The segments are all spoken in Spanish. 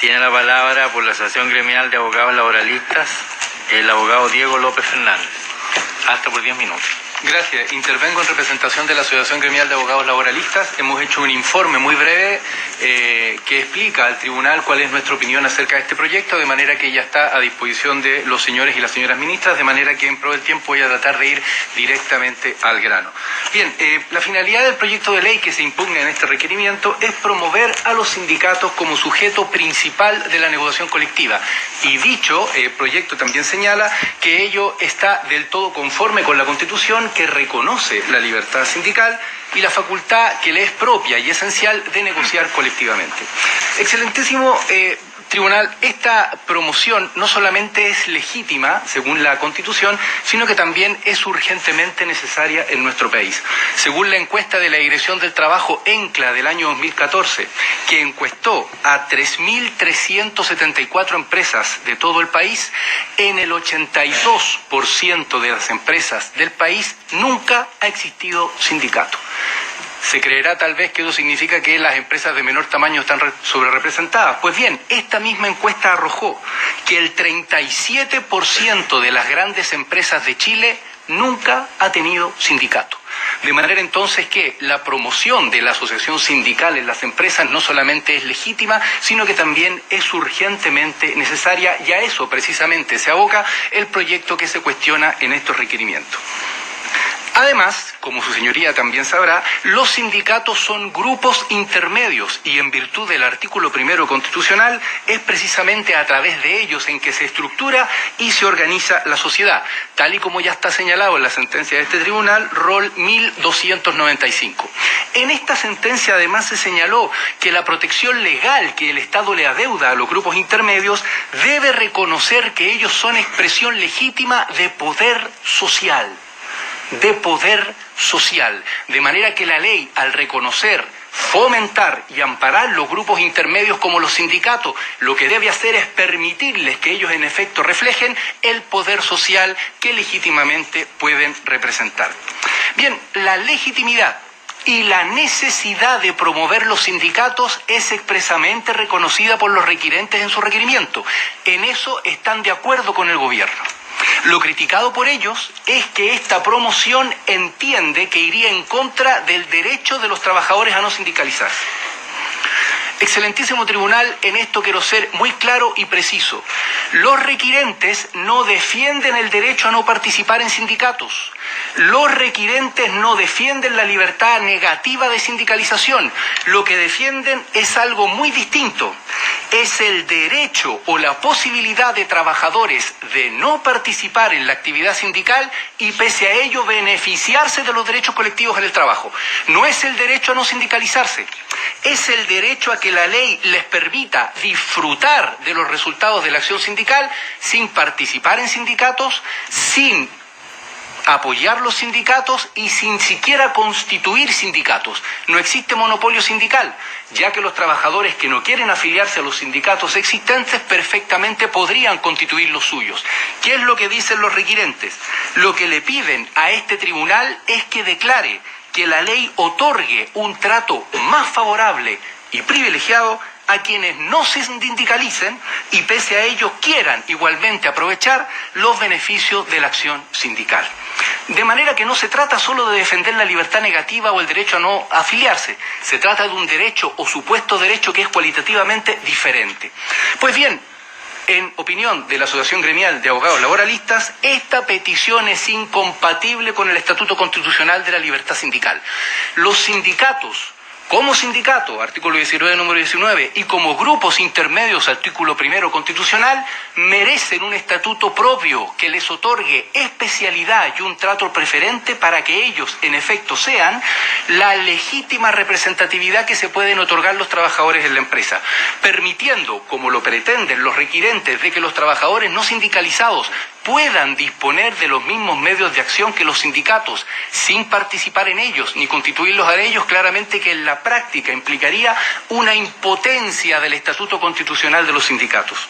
Tiene la palabra por la Asociación Gremial de Abogados Laboralistas el abogado Diego López Fernández. Hasta por 10 minutos. Gracias. Intervengo en representación de la Asociación Gremial de Abogados Laboralistas. Hemos hecho un informe muy breve que explica al tribunal cuál es nuestra opinión acerca de este proyecto, de manera que ya está a disposición de los señores y las señoras ministras, de manera que en pro del tiempo voy a tratar de ir directamente al grano. Bien, la finalidad del proyecto de ley que se impugna en este requerimiento es promover a los sindicatos como sujeto principal de la negociación colectiva. Y dicho proyecto también señala que ello está del todo conforme con la Constitución, que reconoce la libertad sindical y la facultad que le es propia y esencial de negociar colectivamente. Excelentísimo tribunal, esta promoción no solamente es legítima, según la Constitución, sino que también es urgentemente necesaria en nuestro país. Según la encuesta de la Dirección del Trabajo ENCLA del año 2014, que encuestó a 3.374 empresas de todo el país, en el 82% de las empresas del país nunca ha existido sindicato. Se creerá tal vez que eso significa que las empresas de menor tamaño están sobrerepresentadas. Pues bien, esta misma encuesta arrojó que el 37% de las grandes empresas de Chile nunca ha tenido sindicato. De manera entonces que la promoción de la asociación sindical en las empresas no solamente es legítima, sino que también es urgentemente necesaria, y a eso precisamente se aboca el proyecto que se cuestiona en estos requerimientos. Además, como su señoría también sabrá, los sindicatos son grupos intermedios y en virtud del artículo 1 constitucional es precisamente a través de ellos en que se estructura y se organiza la sociedad, tal y como ya está señalado en la sentencia de este tribunal, rol 1295. En esta sentencia además se señaló que la protección legal que el Estado le adeuda a los grupos intermedios debe reconocer que ellos son expresión legítima de poder social. De manera que la ley, al reconocer, fomentar y amparar los grupos intermedios como los sindicatos, lo que debe hacer es permitirles que ellos en efecto reflejen el poder social que legítimamente pueden representar. Bien, la legitimidad y la necesidad de promover los sindicatos es expresamente reconocida por los requirentes en su requerimiento. En eso están de acuerdo con el gobierno. Lo criticado por ellos es que esta promoción entiende que iría en contra del derecho de los trabajadores a no sindicalizarse. Excelentísimo tribunal, en esto quiero ser muy claro y preciso. Los requirentes no defienden el derecho a no participar en sindicatos. Los requirentes no defienden la libertad negativa de sindicalización. Lo que defienden es algo muy distinto. Es el derecho o la posibilidad de trabajadores de no participar en la actividad sindical y pese a ello beneficiarse de los derechos colectivos en el trabajo. No es el derecho a no sindicalizarse, es el derecho a que la ley les permita disfrutar de los resultados de la acción sindical sin participar en sindicatos, sin apoyar los sindicatos y sin siquiera constituir sindicatos. No existe monopolio sindical, ya que los trabajadores que no quieren afiliarse a los sindicatos existentes perfectamente podrían constituir los suyos. ¿Qué es lo que dicen los requirentes? Lo que le piden a este tribunal es que declare que la ley otorgue un trato más favorable y privilegiado a quienes no se sindicalicen y pese a ello quieran igualmente aprovechar los beneficios de la acción sindical. De manera que no se trata solo de defender la libertad negativa o el derecho a no afiliarse, se trata de un derecho o supuesto derecho que es cualitativamente diferente. Pues bien, en opinión de la Asociación Gremial de Abogados Laboralistas, esta petición es incompatible con el Estatuto Constitucional de la Libertad Sindical. Los sindicatos, como sindicato, artículo 19, número 19, y como grupos intermedios, artículo 1 constitucional, merecen un estatuto propio que les otorgue especialidad y un trato preferente para que ellos, en efecto, sean la legítima representatividad que se pueden otorgar los trabajadores en la empresa, permitiendo, como lo pretenden los requirentes, de que los trabajadores no sindicalizados puedan disponer de los mismos medios de acción que los sindicatos, sin participar en ellos, ni constituirlos a ellos, claramente que en la práctica implicaría una impotencia del estatuto constitucional de los sindicatos.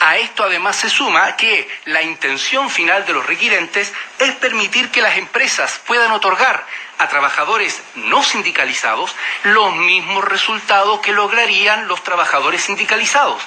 A esto además se suma que la intención final de los requirentes es permitir que las empresas puedan otorgar a trabajadores no sindicalizados los mismos resultados que lograrían los trabajadores sindicalizados,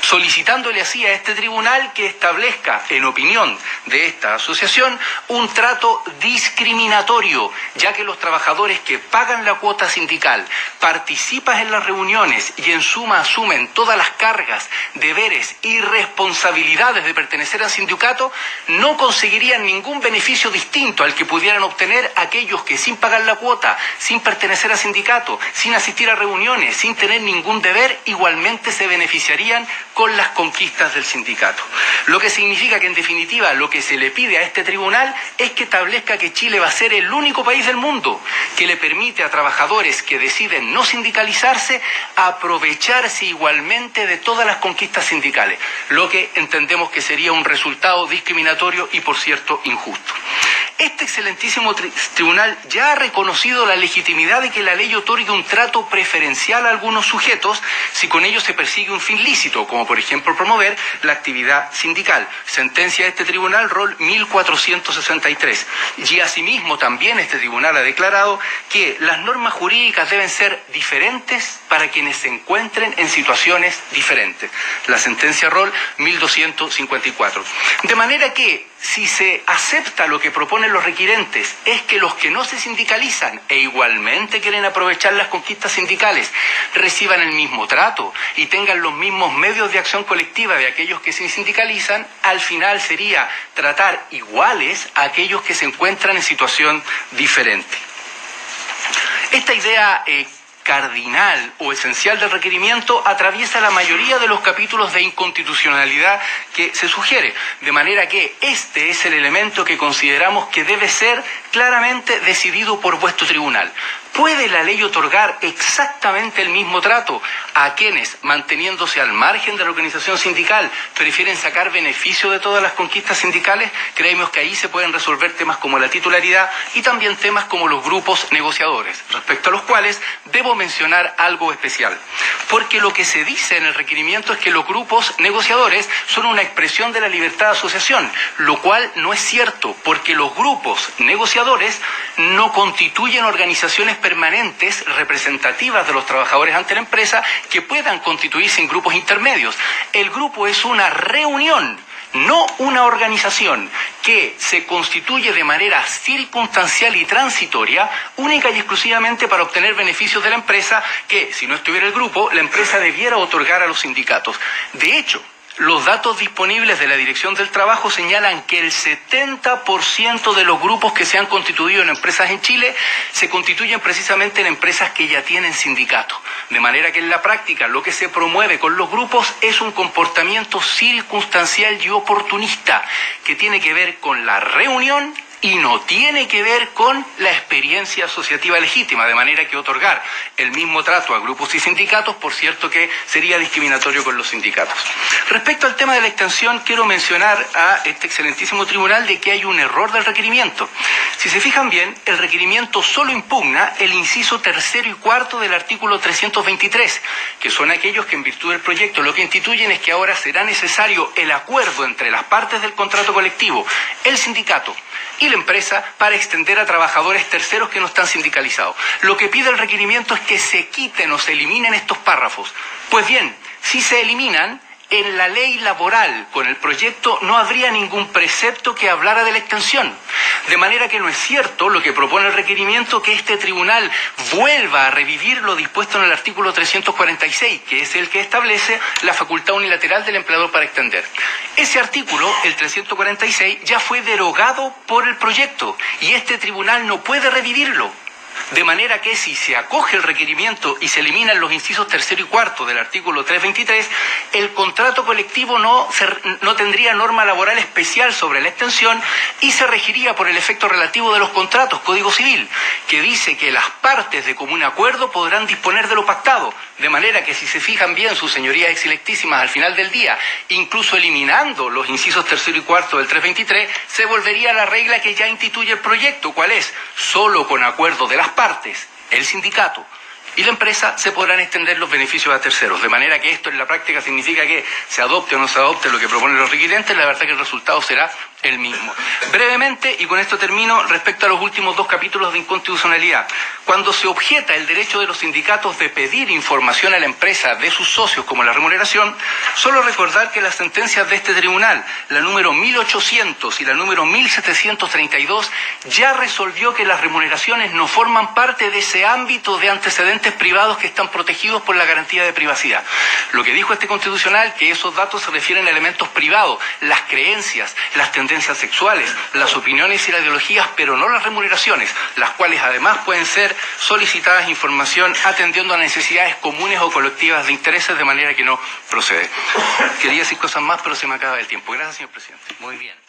solicitándole así a este tribunal que establezca, en opinión de esta asociación, un trato discriminatorio, ya que los trabajadores que pagan la cuota sindical, participan en las reuniones y en suma asumen todas las cargas, deberes y responsabilidades de pertenecer al sindicato, no conseguirían ningún beneficio distinto al que pudieran obtener aquellos que sin pagar la cuota, sin pertenecer al sindicato, sin asistir a reuniones, sin tener ningún deber, igualmente se beneficiarían con las conquistas del sindicato. Lo que significa que, en definitiva, lo que se le pide a este tribunal es que establezca que Chile va a ser el único país del mundo que le permite a trabajadores que deciden no sindicalizarse aprovecharse igualmente de todas las conquistas sindicales, lo que entendemos que sería un resultado discriminatorio y, por cierto, injusto. Este excelentísimo tribunal ya ha reconocido la legitimidad de que la ley otorgue un trato preferencial a algunos sujetos si con ello se persigue un fin lícito, como por ejemplo promover la actividad sindical. Sentencia de este tribunal, rol 1463. Y asimismo también este tribunal ha declarado que las normas jurídicas deben ser diferentes para quienes se encuentren en situaciones diferentes. La sentencia rol 1254. De manera que, si se acepta lo que proponen los requirentes, es que los que no se sindicalizan e igualmente quieren aprovechar las conquistas sindicales reciban el mismo trato y tengan los mismos medios de acción colectiva de aquellos que se sindicalizan, al final sería tratar iguales a aquellos que se encuentran en situación diferente. Esta idea cardinal o esencial del requerimiento atraviesa la mayoría de los capítulos de inconstitucionalidad que se sugiere, de manera que este es el elemento que consideramos que debe ser claramente decidido por vuestro tribunal. ¿Puede la ley otorgar exactamente el mismo trato a quienes, manteniéndose al margen de la organización sindical, prefieren sacar beneficio de todas las conquistas sindicales? Creemos que ahí se pueden resolver temas como la titularidad y también temas como los grupos negociadores, respecto a los cuales debo mencionar algo especial. Porque lo que se dice en el requerimiento es que los grupos negociadores son una expresión de la libertad de asociación, lo cual no es cierto, porque los grupos negociadores no constituyen organizaciones permanentes representativas de los trabajadores ante la empresa que puedan constituirse en grupos intermedios. El grupo es una reunión, no una organización, que se constituye de manera circunstancial y transitoria, única y exclusivamente para obtener beneficios de la empresa que, si no estuviera el grupo, la empresa debiera otorgar a los sindicatos. De hecho, los datos disponibles de la Dirección del Trabajo señalan que el 70% de los grupos que se han constituido en empresas en Chile se constituyen precisamente en empresas que ya tienen sindicato. De manera que en la práctica lo que se promueve con los grupos es un comportamiento circunstancial y oportunista que tiene que ver con la reunión y no tiene que ver con la experiencia asociativa legítima, de manera que otorgar el mismo trato a grupos y sindicatos, por cierto que sería discriminatorio con los sindicatos. Respecto al tema de la extensión, quiero mencionar a este excelentísimo tribunal de que hay un error del requerimiento. Si se fijan bien, el requerimiento solo impugna el inciso tercero y cuarto del artículo 323, que son aquellos que en virtud del proyecto lo que instituyen es que ahora será necesario el acuerdo entre las partes del contrato colectivo, el sindicato y la empresa para extender a trabajadores terceros que no están sindicalizados. Lo que pide el requerimiento es que se quiten o se eliminen estos párrafos. Pues bien, si se eliminan, en la ley laboral con el proyecto no habría ningún precepto que hablara de la extensión. De manera que no es cierto lo que propone el requerimiento, que este tribunal vuelva a revivir lo dispuesto en el artículo 346, que es el que establece la facultad unilateral del empleador para extender. Ese artículo, el 346, ya fue derogado por el proyecto y este tribunal no puede revivirlo. De manera que si se acoge el requerimiento y se eliminan los incisos tercero y cuarto del artículo 323, el contrato colectivo no tendría norma laboral especial sobre la extensión y se regiría por el efecto relativo de los contratos, Código Civil, que dice que las partes de común acuerdo podrán disponer de lo pactado. De manera que si se fijan bien sus señorías excelentísimas al final del día, incluso eliminando los incisos tercero y cuarto del 323, se volvería a la regla que ya instituye el proyecto, ¿cuál es? Solo con acuerdo de las partes, el sindicato y la empresa, se podrán extender los beneficios a terceros. De manera que esto en la práctica significa que se adopte o no se adopte lo que proponen los requirentes, la verdad que el resultado será el mismo. Brevemente, y con esto termino, respecto a los últimos dos capítulos de inconstitucionalidad. Cuando se objeta el derecho de los sindicatos de pedir información a la empresa de sus socios como la remuneración, solo recordar que las sentencias de este tribunal, la número 1800 y la número 1732, ya resolvió que las remuneraciones no forman parte de ese ámbito de antecedentes privados que están protegidos por la garantía de privacidad. Lo que dijo este constitucional, que esos datos se refieren a elementos privados, las creencias, las tendencias sexuales, las opiniones y las ideologías, pero no las remuneraciones, las cuales además pueden ser solicitadas información atendiendo a necesidades comunes o colectivas de intereses, de manera que no procede. Quería decir cosas más, pero se me acaba el tiempo. Gracias, señor presidente. Muy bien.